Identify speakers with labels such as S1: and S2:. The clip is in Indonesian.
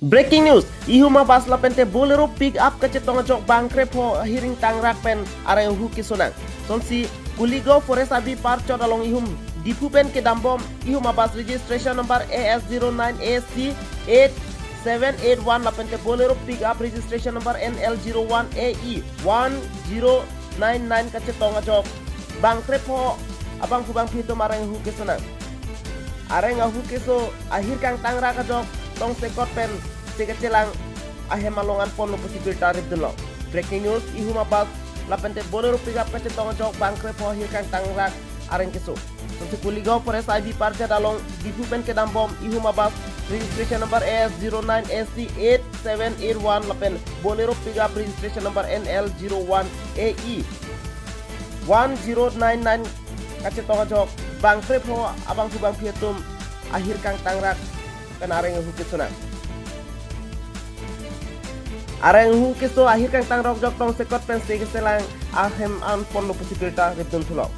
S1: Breaking news, ihuma basla pente bolero pick up ke cetonga jok bangkre po hiring tangrak pen arang hu kisonang. Sonsi kuligo forest abi parcho dalong ihum dipu pen ke dambom ihuma bas registration number AS09AC 8781 la pente bolero pick up registration number NL01AE 1099 ke cetonga jok bangkre po abang hubang pito marang hu kisonang. Arang hu kiso akhir kang tangrak jok tong sekot pen sekecelang ahe malongan pon lo posibilita ridlo. Breaking news ihuma bas lapente bolero piga pete tong jok bangkre po hirkan tangrak areng keso. Sonsi kuligaw forest IB parja dalong dipupen ke dambom ihuma bas registration number AS09SC8781 lapen bolero piga registration number NL01AE 1099 kace tong jok bangkre po abang subang pietum akhir kang tangrak kan areng hukit sunang. Areng hu kiso akhir kang tang rok jok tong sekot pen sege selang ahem an pon lo posibilita ridun tulok.